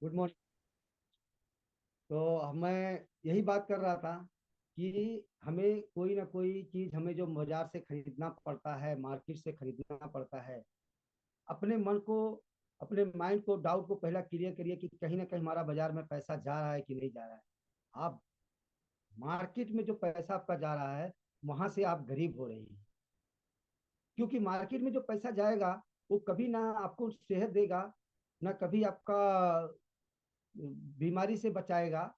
Good morning. तो मैं यही बात कर रहा था कि हमें कोई ना कोई चीज हमें जो बाजार से खरीदना पड़ता है, मार्केट से खरीदना पड़ता है। अपने मन को, अपने माइंड को, डाउट को पहला क्लियर करिए कि कहीं ना कहीं हमारा बाजार में पैसा जा रहा है कि नहीं जा रहा है। आप मार्केट में जो पैसा आपका जा रहा है, वहां से आप गरीब हो रहे हैं। क्योंकि मार्केट में जो पैसा जाएगा, वो कभी ना आपको सेहत देगा, ना कभी आपका बीमारी से बचाएगा,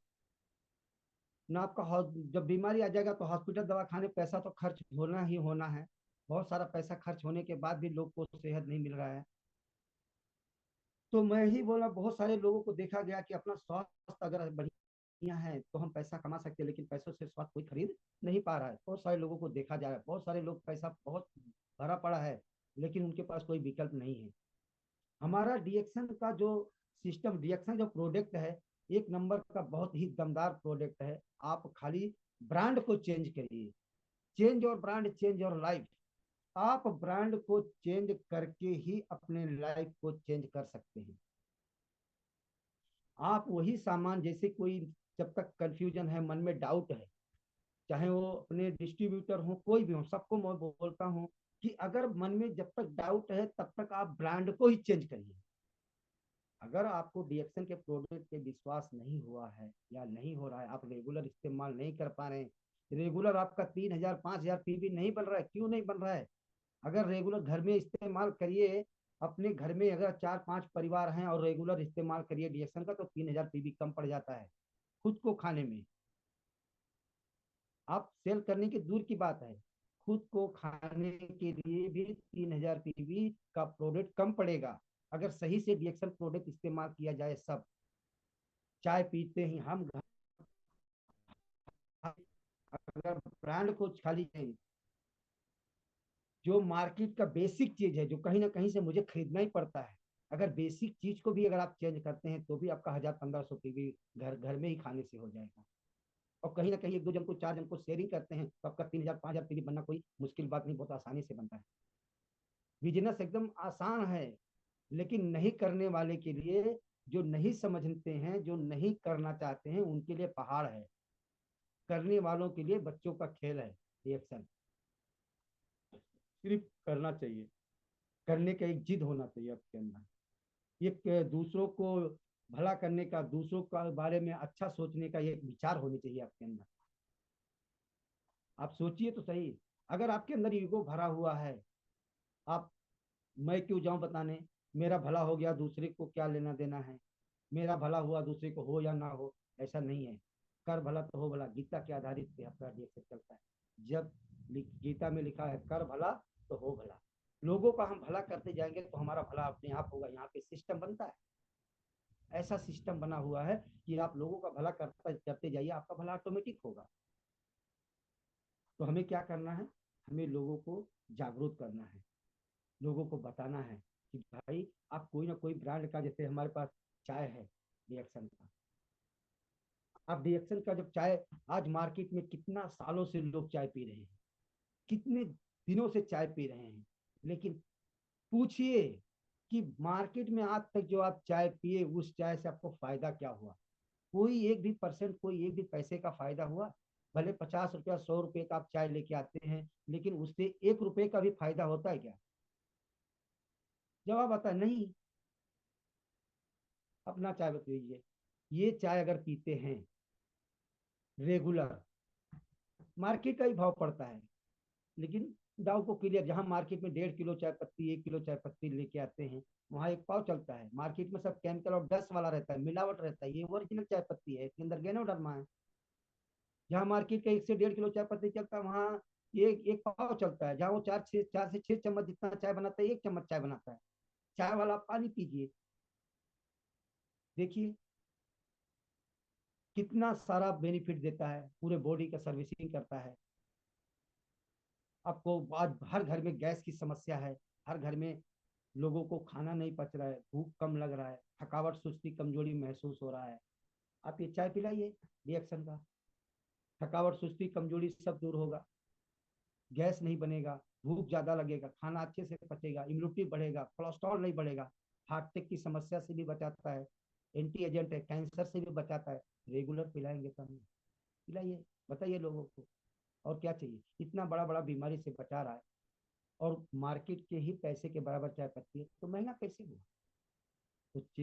ना आपका जब बीमारी आ जाएगा तो हॉस्पिटल दवाखाने पैसा तो खर्च होना ही होना है। बहुत सारा पैसा खर्च होने के बाद भी लोग को सेहत नहीं मिल रहा है। तो मैं ही बोला, बहुत सारे लोगों को देखा गया कि अपना स्वास्थ्य अगर बढ़िया है तो हम पैसा कमा सकते हैं, लेकिन पैसों से स्वास्थ्य कोई खरीद नहीं पा रहा है। बहुत सारे लोगों को देखा जा रहा है, बहुत सारे लोग पैसा बहुत भरा पड़ा है, लेकिन उनके पास कोई विकल्प नहीं है। हमारा डीएक्शन का जो सिस्टम, डीएक्शन जो प्रोडक्ट है, एक नंबर का बहुत ही दमदार प्रोडक्ट है। आप खाली ब्रांड को चेंज करिए। चेंज और ब्रांड, चेंज और लाइफ। आप ब्रांड को चेंज करके ही अपने लाइफ को चेंज कर सकते हैं। आप वही सामान, जैसे कोई, जब तक कंफ्यूजन है, मन में डाउट है, चाहे वो अपने डिस्ट्रीब्यूटर हो, कोई भी हो, सबको मैं बोलता हूँ कि अगर मन में जब तक डाउट है तब तक आप ब्रांड को ही चेंज करिए। अगर आपको डीएक्शन के प्रोडक्ट पे विश्वास नहीं हुआ है या नहीं हो रहा है, आप रेगुलर इस्तेमाल नहीं कर पा रहे हैं, रेगुलर आपका 3,000 5,000 पीवी नहीं बन रहा है, क्यों नहीं बन रहा है? अगर रेगुलर घर में इस्तेमाल करिए, अपने घर में अगर 4 5 परिवार हैं और रेगुलर इस्तेमाल करिए डीएक्शन का, तो 3,000 पीवी कम पड़ जाता है खुद को खाने में। आप सेल करने की दूर की बात है, खुद को खाने के लिए भी 3,000 पीवी का प्रोडक्ट कम पड़ेगा, अगर सही से डीएक्शन प्रोडक्ट इस्तेमाल किया जाए। सब चाय पीते ही हम घर, अगर ब्रांड को खाली चाहिए, जो मार्केट का बेसिक चीज है, जो कहीं ना कहीं से मुझे खरीदना ही पड़ता है, अगर बेसिक चीज को भी अगर आप चेंज करते हैं तो भी आपका 1,000 1,500 पीवी घर घर में ही खाने से हो जाएगा। और कहीं ना कहीं एक दो जन को, चार जन को शेयरिंग करते हैं तो आपका 3,000 5,000 पीवी बनना कोई मुश्किल बात नहीं, बहुत आसानी से बनता है। बिजनेस एकदम आसान है, लेकिन नहीं करने वाले के लिए, जो नहीं समझते हैं, जो नहीं करना चाहते हैं, उनके लिए पहाड़ है। करने वालों के लिए बच्चों का खेल है। रिएक्शन सिर्फ करना चाहिए, करने का एक जिद होना चाहिए आपके अंदर, एक दूसरों को भला करने का, दूसरों का बारे में अच्छा सोचने का एक विचार होनी चाहिए आपके अंदर। आप सोचिए तो सही, अगर आपके अंदर ईगो भरा हुआ है, आप, मैं क्यों जाऊं बताने, मेरा भला हो गया, दूसरे को क्या लेना देना है, मेरा भला हुआ दूसरे को हो या ना हो, ऐसा नहीं है। कर भला तो हो भला, गीता के आधारित पे अपना देख चलता है। जब गीता में लिखा है कर भला तो हो भला, लोगों का हम भला करते जाएंगे तो हमारा भला अपने आप होगा। यहाँ पे सिस्टम बनता है, ऐसा सिस्टम बना हुआ है कि आप लोगों का भला करते करते जाइए, आपका भला ऑटोमेटिक होगा। तो हमें क्या करना है, हमें लोगों को जागरूक करना है, लोगों को बताना है कि भाई, आप कोई ना कोई ब्रांड का, जैसे हमारे पास चाय है रिएक्शन का, आप रिएक्शन का जब चाय, आज मार्केट में कितना सालों से लोग चाय पी रहे हैं, कितने दिनों से चाय पी रहे हैं, लेकिन पूछिए कि मार्केट में आज तक जो आप चाय पिए, उस चाय से आपको फायदा क्या हुआ? कोई एक भी परसेंट, कोई एक भी पैसे का फायदा हुआ? भले 50 रुपया 100 रुपये का आप चाय लेके आते हैं, लेकिन उससे 1 रुपये का भी फायदा होता है क्या? जवाब आता है नहीं। अपना चाय बताइए, ये चाय अगर पीते हैं रेगुलर, मार्केट का ही भाव पड़ता है, लेकिन दाव को क्लियर, जहां मार्केट में 1.5 किलो चाय पत्ती, 1 किलो चाय पत्ती लेके आते हैं, वहां एक पाव चलता है। मार्केट में सब केमिकल और डस्ट वाला रहता है, मिलावट रहता है। ये ओरिजिनल चाय पत्ती है, इसके अंदर गेनो डरमा है। जहाँ मार्केट का 1 से 1.5 किलो चाय पत्ती चलता है, वहाँ एक एक पाव चलता है। जहाँ वो 4 से 6 चम्मच जितना चाय बनाता है, 1 चम्मच चाय बनाता है। चाय वाला पानी पीजिए, देखिए कितना सारा बेनिफिट देता है, पूरे बॉडी का सर्विसिंग करता है। आपको आज हर घर में गैस की समस्या है, हर घर में लोगों को खाना नहीं पच रहा है, भूख कम लग रहा है, थकावट सुस्ती कमजोरी महसूस हो रहा है, आप ये चाय पिलाइए रिएक्शन का, थकावट सुस्ती कमजोरी सब दूर होगा, गैस नहीं बनेगा, भूख ज्यादा लगेगा, खाना अच्छे से पचेगा, इम्यूनिटी बढ़ेगा, कोलेस्ट्रॉल नहीं बढ़ेगा, हार्ट अटैक की समस्या से भी बचाता है। एंटी एजेंट है, कैंसर से भी बचाता है। रेगुलर पिलाएंगे तो हम, पिलाइए, बताइए लोगों को और क्या चाहिए। इतना बड़ा बड़ा बीमारी से बचा रहा है और मार्केट के ही पैसे के बराबर चाय पत्ती है, तो महंगा कैसे हुआ। कुछ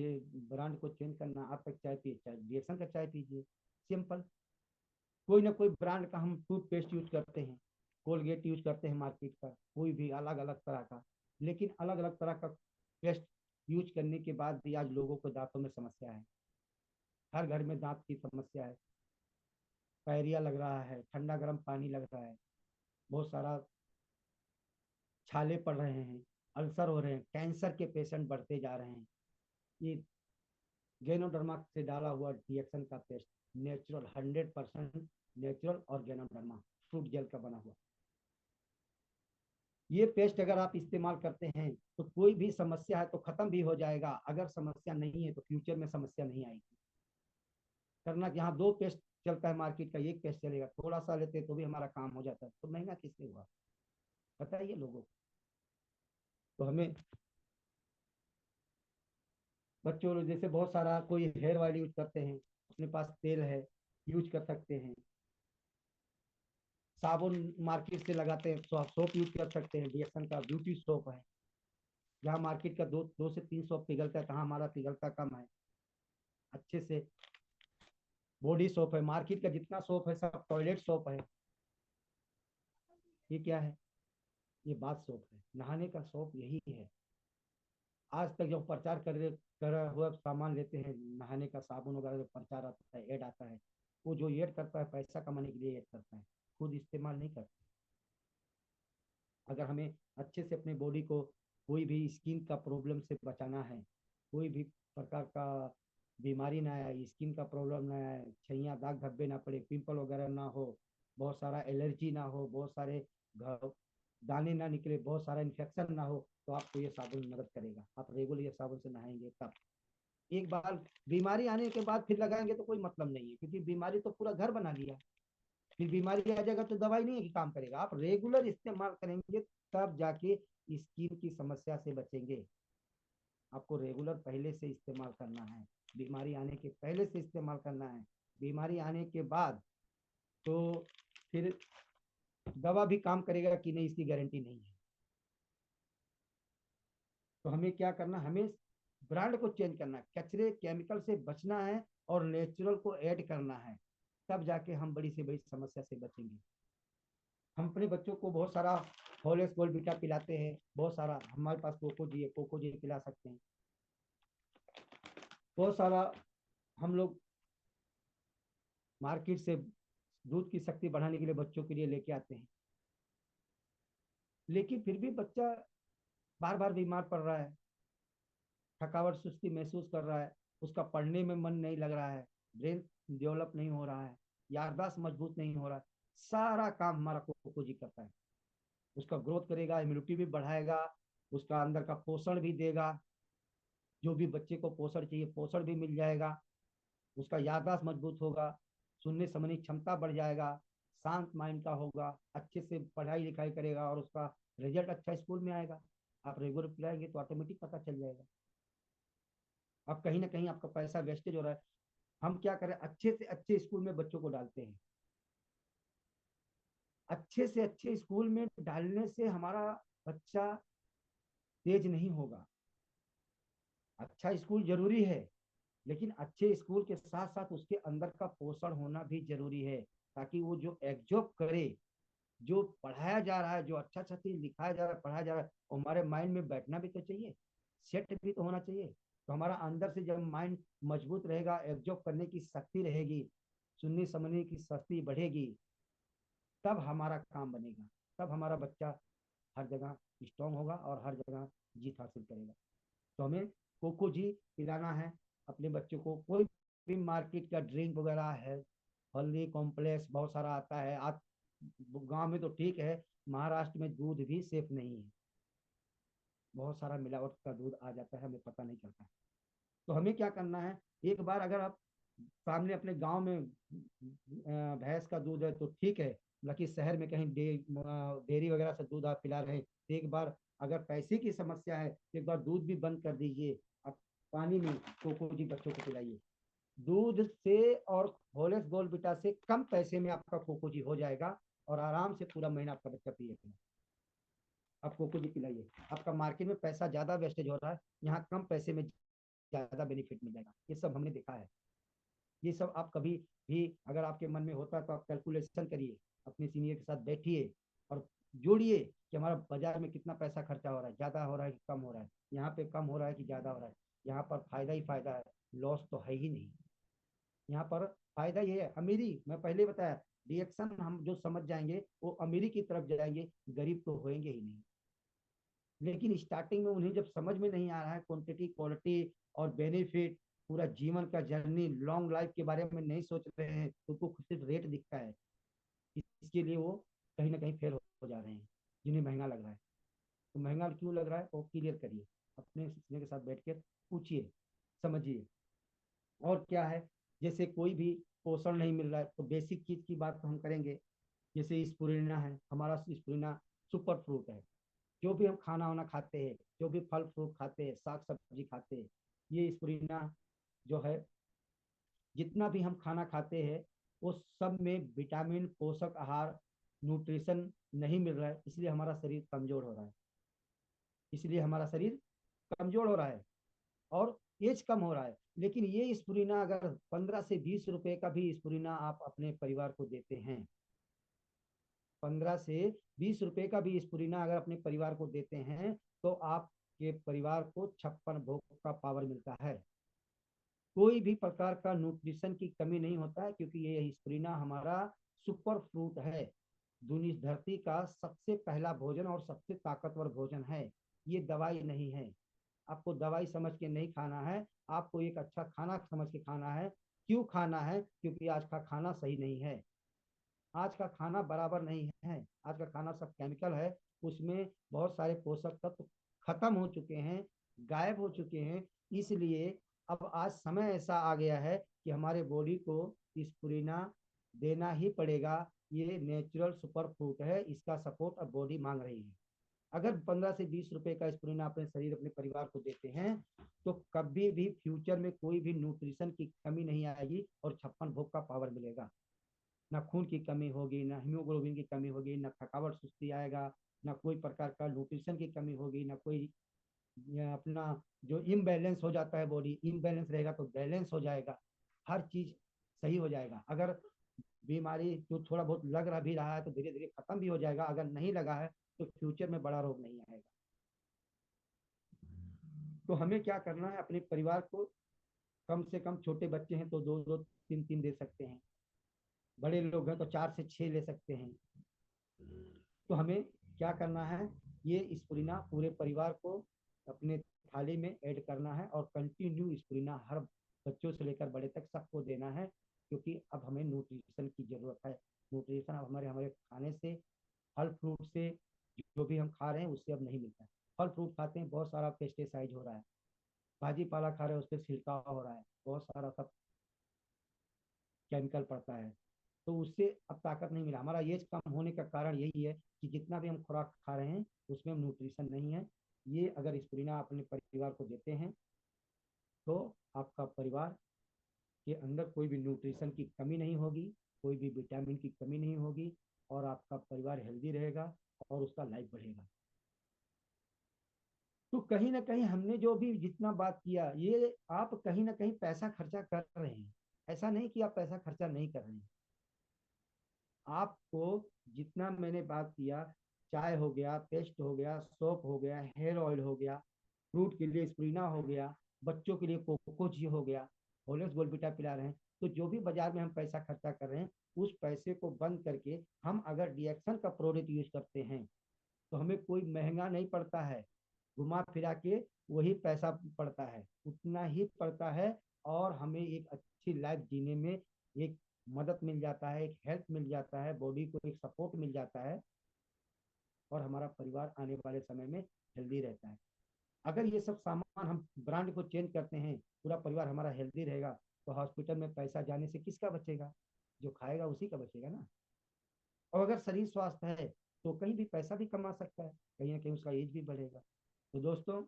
ब्रांड को चेंज करना, आप एक चाय पिए, चाहे रिएक्शन का चाय पीजिए, सिंपल। कोई ना कोई ब्रांड का हम टूथपेस्ट यूज करते हैं, कोलगेट यूज करते हैं मार्केट का, कोई भी अलग अलग तरह का, लेकिन अलग अलग तरह का पेस्ट यूज करने के बाद भी आज लोगों को दांतों में समस्या है। हर घर में दांत की समस्या है, पैरिया लग रहा है, ठंडा गर्म पानी लग रहा है, बहुत सारा छाले पड़ रहे हैं, अल्सर हो रहे हैं, कैंसर के पेशेंट बढ़ते जा रहे हैं। ये गेनोडर्मा से डाला हुआ रिएक्शन का पेस्ट, नेचुरल 100% नेचुरल और गेनोडर्मा फ्रूट जेल का बना हुआ, ये पेस्ट अगर आप इस्तेमाल करते हैं तो कोई भी समस्या है तो खत्म भी हो जाएगा। अगर समस्या नहीं है तो फ्यूचर में समस्या नहीं आएगी। करना कि हाँ, दो पेस्ट चलता है मार्केट का, एक पेस्ट चलेगा, थोड़ा सा लेते तो भी हमारा काम हो जाता है, तो महंगा किससे हुआ, बताइए लोगों को। तो हमें बच्चों जैसे बहुत सारा कोई हेयर ऑयल यूज करते हैं, अपने पास तेल है, यूज कर सकते हैं। साबुन मार्केट से लगाते हैं, सोप यूज कर सकते हैं, डिएक्शन का ब्यूटी सोप है, जहाँ मार्केट का 2 से 3 सोप पिघलता है, कहाँ हमारा पिघलता कम है। अच्छे से बॉडी सोप है, मार्केट का जितना सोप है सब टॉयलेट सोप है। ये क्या है, ये बाथ सोप है, नहाने का सोप यही है। आज तक जो प्रचार कर हुआ सामान लेते हैं, नहाने का साबुन वगैरह जो प्रचार आता है, ऐड आता है, वो जो ऐड करता है पैसा कमाने के लिए ऐड करता है, खुद इस्तेमाल नहीं करता। अगर हमें अच्छे से अपने बॉडी को कोई भी स्किन का प्रॉब्लम से बचाना है, कोई भी प्रकार का बीमारी ना आए, स्किन का प्रॉब्लम ना आए, छैया दाग धब्बे ना पड़े, पिंपल वगैरह ना हो, बहुत सारा एलर्जी ना हो, बहुत सारे दाने ना निकले, बहुत सारा इन्फेक्शन ना हो, तो आपको ये साबुन मदद करेगा। आप रेगुलर ये साबुन से नहाएंगे तब, एक बार बीमारी आने के बाद फिर लगाएंगे तो कोई मतलब नहीं है, क्योंकि बीमारी तो पूरा घर बना लिया। फिर बीमारी आ जाएगा तो दवाई नहीं है कि काम करेगा। आप रेगुलर इस्तेमाल करेंगे तब जाके स्किन की समस्या से बचेंगे। आपको रेगुलर पहले से इस्तेमाल करना है, बीमारी आने के पहले से इस्तेमाल करना है। बीमारी आने के बाद तो फिर दवा भी काम करेगा कि नहीं, इसकी गारंटी नहीं है। तो हमें क्या करना, हमें ब्रांड को चेंज करना है, कचरे केमिकल से बचना है और नेचुरल को ऐड करना है, तब जाके हम बड़ी से बड़ी समस्या से बचेंगे। हम अपने बच्चों को बहुत सारा हॉलेस गोल्ड बीटा पिलाते हैं, बहुत सारा हमारे पास कोको जी पिला सकते हैं, बहुत सारा हम लोग मार्केट से दूध की शक्ति बढ़ाने के लिए बच्चों के लिए लेके आते हैं। लेकिन फिर भी बच्चा बार बार बीमार पड़ रहा है, थकावट सुस्ती महसूस कर रहा है, उसका पढ़ने में मन नहीं लग रहा है, ब्रेन डेवलप नहीं हो रहा है, याददाश्त मजबूत नहीं हो रहा है। सारा काम हमारा कोको जी करता है। उसका ग्रोथ करेगा, इम्यूनिटी भी बढ़ाएगा, उसका अंदर का पोषण भी देगा, जो भी बच्चे को पोषण चाहिए पोषण भी मिल जाएगा, उसका याददाश्त मजबूत होगा, सुनने समझने की क्षमता बढ़ जाएगा, शांत माइंड का होगा, अच्छे से पढ़ाई लिखाई करेगा और उसका रिजल्ट अच्छा स्कूल में आएगा। आप रेगुलर पिलाएंगे तो ऑटोमेटिक पता चल जाएगा। अब कहीं ना कहीं आपका पैसा वेस्टेज हो रहा है। हम क्या करें, अच्छे से अच्छे स्कूल में बच्चों को डालते हैं, अच्छे से अच्छे स्कूल में डालने से हमारा बच्चा तेज नहीं होगा। अच्छा स्कूल जरूरी है, लेकिन अच्छे स्कूल के साथ साथ उसके अंदर का पोषण होना भी जरूरी है, ताकि वो जो एब्जॉर्ब करे, जो पढ़ाया जा रहा है, जो अच्छा अच्छा चीज लिखाया जा रहा है, पढ़ाया जा रहा है, वो हमारे माइंड में बैठना भी तो चाहिए, सेट भी तो होना चाहिए। तो हमारा अंदर से जब माइंड मजबूत रहेगा, एब्जॉर्ब करने की शक्ति रहेगी, सुनने समझने की शक्ति बढ़ेगी, तब हमारा काम बनेगा, तब हमारा बच्चा हर जगह स्ट्रांग होगा और हर जगह जीत हासिल करेगा। तो हमें कोको जी पिलाना है अपने बच्चों को। कोई भी मार्केट का ड्रिंक वगैरह है, हल्दी कॉम्प्लेक्स बहुत सारा आता है आज, गांव में तो ठीक है, महाराष्ट्र में दूध भी सेफ नहीं है, बहुत सारा मिलावट का दूध आ जाता है, हमें पता नहीं चलता। तो हमें क्या करना है, एक बार अगर आप सामने अपने गांव में भैंस का दूध है तो ठीक है, बाकी शहर में कहीं डेयरी वगैरह से दूध आप पिला रहे हैं, एक बार अगर पैसे की समस्या है तो एक बार दूध भी बंद कर दीजिए। अब पानी में कोकोजी बच्चों को पिलाइए। दूध से और हॉर्लिक्स बोर्नविटा से कम पैसे में आपका कोकोजी हो जाएगा और आराम से पूरा महीना आपका बच्चा पिएगा। आप कोकोजी पिलाइए। आपका मार्केट में पैसा ज्यादा वेस्टेज हो रहा है, यहाँ कम पैसे में ज्यादा बेनिफिट मिल जाएगा। ये सब हमने देखा है। ये सब आप कभी भी अगर आपके मन में होता है तो आप कैलकुलेशन करिए, अपने सीनियर के साथ बैठिए और जोड़िए कि हमारा बाजार में कितना पैसा खर्चा हो रहा है, ज्यादा हो रहा है कि कम हो रहा है, यहाँ पे कम हो रहा है कि ज्यादा हो रहा है। यहाँ पर फायदा ही फायदा है, लॉस तो है ही नहीं। यहाँ पर फायदा ये है, अमीरी मैं पहले बताया, रिएक्शन हम जो समझ जाएंगे वो अमीरी की तरफ जाएंगे, गरीब तो होएंगे ही नहीं। लेकिन स्टार्टिंग में उन्हें जब समझ में नहीं आ रहा है क्वांटिटी क्वालिटी और बेनिफिट, पूरा जीवन का जर्नी लॉन्ग लाइफ के बारे में नहीं सोच रहे हैं, तो उनको सिर्फ रेट दिखता है, इसके लिए वो कहीं ना कहीं फेल हो जा रहे हैं, जिन्हें महंगा लग रहा है। तो महंगा क्यों लग रहा है वो क्लियर करिए, अपने सीखने के साथ बैठ कर पूछिए, समझिए। और क्या है, जैसे कोई भी पोषण नहीं मिल रहा है तो बेसिक चीज की बात तो हम करेंगे। जैसे स्पुरिना है, हमारा स्पुरिना सुपर फ्रूट है। जो भी हम खाना वाना खाते हैं, जो भी फल फ्रूट खाते हैं, साग सब्जी खाते हैं, ये स्पुरिना जो है, जितना भी हम खाना खाते हैं वो सब में विटामिन पोषक आहार न्यूट्रिशन नहीं मिल रहा है, इसलिए हमारा शरीर कमजोर हो रहा है। इसलिए हमारा शरीर कमजोर हो रहा है और एज कम हो रहा है। लेकिन ये स्पुरिना अगर 15 से 20 रुपए का भी स्पुरिना आप अपने परिवार को देते हैं, 15 से 20 रुपए का भी स्पुरिना अगर अपने परिवार को देते हैं, तो आपके परिवार को 56 भोग का पावर मिलता है। कोई भी प्रकार का न्यूट्रिशन की कमी नहीं होता है, क्योंकि ये स्प्रिना हमारा सुपर फ्रूट है। दुनिया धरती का सबसे पहला भोजन और सबसे ताकतवर भोजन है। ये दवाई नहीं है, आपको दवाई समझ के नहीं खाना है, आपको एक अच्छा खाना समझ के खाना है। क्यों खाना है? क्योंकि आज का खाना सही नहीं है, आज का खाना बराबर नहीं है, आज का खाना सब केमिकल है, उसमें बहुत सारे पोषक तत्व खत्म हो चुके हैं, गायब हो चुके हैं। इसलिए अब आज समय ऐसा आ गया है कि हमारे बॉडी को स्पुरिना देना ही पड़ेगा। ये नेचुरल सुपर फूड है, इसका सपोर्ट अब बॉडी मांग रही है। अगर 15 से 20 रुपए का स्पुरिना अपने शरीर अपने परिवार को देते हैं, तो कभी भी फ्यूचर में कोई भी न्यूट्रिशन की कमी नहीं आएगी और 56 भोग का पावर मिलेगा। ना खून की कमी होगी, ना हीमोग्लोबिन की कमी होगी, ना थकावट सुस्ती आएगा, ना कोई प्रकार का न्यूट्रिशन की कमी होगी, ना कोई अपना जो इम्बैलेंस हो जाता है बॉडी, इम्बैलेंस रहेगा तो बैलेंस हो जाएगा, हर चीज सही हो जाएगा। अगर बीमारी जो थोड़ा बहुत लग रहा भी रहा है तो धीरे धीरे खत्म भी हो जाएगा, अगर नहीं लगा है तो फ्यूचर में बड़ा रोग नहीं आएगा। तो हमें क्या करना है, अपने परिवार को कम से कम, छोटे बच्चे हैं तो दो दो तीन तीन दे सकते हैं, बड़े लोग हैं तो 4 से 6 ले सकते हैं। तो हमें क्या करना है, ये स्पुरिना पूरे परिवार को अपने थाली में ऐड करना है और कंटिन्यू स्पुरिना हर बच्चों से लेकर बड़े तक सबको देना है, क्योंकि अब हमें न्यूट्रिशन की जरूरत है। न्यूट्रिशन अब हमारे हमारे खाने से, फल फ्रूट से, जो भी हम खा रहे हैं उससे अब नहीं मिलता है। फल फ्रूट खाते हैं, बहुत सारा पेस्टिसाइड हो रहा है, भाजी पाला खा रहे हैं उस पर छिड़काव हो रहा है, बहुत सारा सब केमिकल पड़ता है, तो उससे अब ताकत नहीं मिला। हमारा एज कम होने का कारण यही है कि जितना भी हम खुराक खा रहे हैं उसमें न्यूट्रिशन नहीं है। ये अगर स्प्रिना अपने परिवार को देते हैं तो आपका परिवार के अंदर कोई भी न्यूट्रिशन की कमी नहीं होगी, कोई भी विटामिन की कमी नहीं होगी, और आपका परिवार हेल्दी रहेगा और उसका लाइफ बढ़ेगा। तो कहीं ना कहीं हमने जो भी जितना बात किया, ये आप कहीं ना कहीं पैसा खर्चा कर रहे हैं, ऐसा नहीं कि आप पैसा खर्चा नहीं कर रहे हैं। आपको जितना मैंने बात किया, चाय हो गया, पेस्ट हो गया, सोप हो गया, हेयर ऑयल हो गया, फ्रूट के लिए स्प्रीना हो गया, बच्चों के लिए कोकोची हो गया, होलेस बोलबिटा पिला रहे हैं, तो जो भी बाजार में हम पैसा खर्चा कर रहे हैं उस पैसे को बंद करके हम अगर रिएक्शन का प्रोडक्ट यूज करते हैं तो हमें कोई महंगा नहीं पड़ता है, घुमा फिरा के वही पैसा पड़ता है, उतना ही पड़ता है। और हमें एक अच्छी लाइफ जीने में एक मदद मिल जाता है, एक हेल्थ मिल जाता है, बॉडी को एक सपोर्ट मिल जाता है, और हमारा परिवार आने वाले समय में हेल्दी रहता है। अगर ये सब सामान हम ब्रांड को चेंज करते हैं, पूरा परिवार हमारा हेल्दी रहेगा, तो हॉस्पिटल में पैसा जाने से किसका बचेगा? जो खाएगा उसी का बचेगा ना। और अगर शरीर स्वस्थ है तो कहीं भी पैसा भी कमा सकता है, कहीं ना कहीं उसका एज भी बढ़ेगा। तो दोस्तों,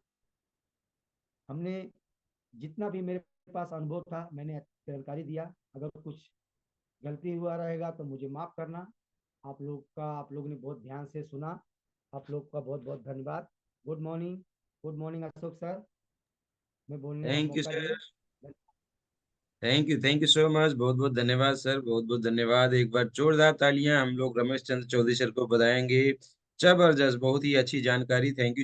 हमने जितना भी मेरे पास अनुभव था मैंने जानकारी दिया। अगर कुछ गलती हुआ रहेगा तो मुझे माफ़ करना। आप लोगों ने बहुत ध्यान से सुना। आप लोग का बहुत बहुत धन्यवाद। Good morning. Good morning Ashok sir, मैं बोलने का थैंक यू मौका सर। दिए। Thank you so much. बहुत बहुत धन्यवाद सर, बहुत बहुत धन्यवाद। एक बार जोरदार तालियां हम लोग रमेश चंद्र चौधरी सर को बताएंगे। जबरदस्त, बहुत ही अच्छी जानकारी। Thank you.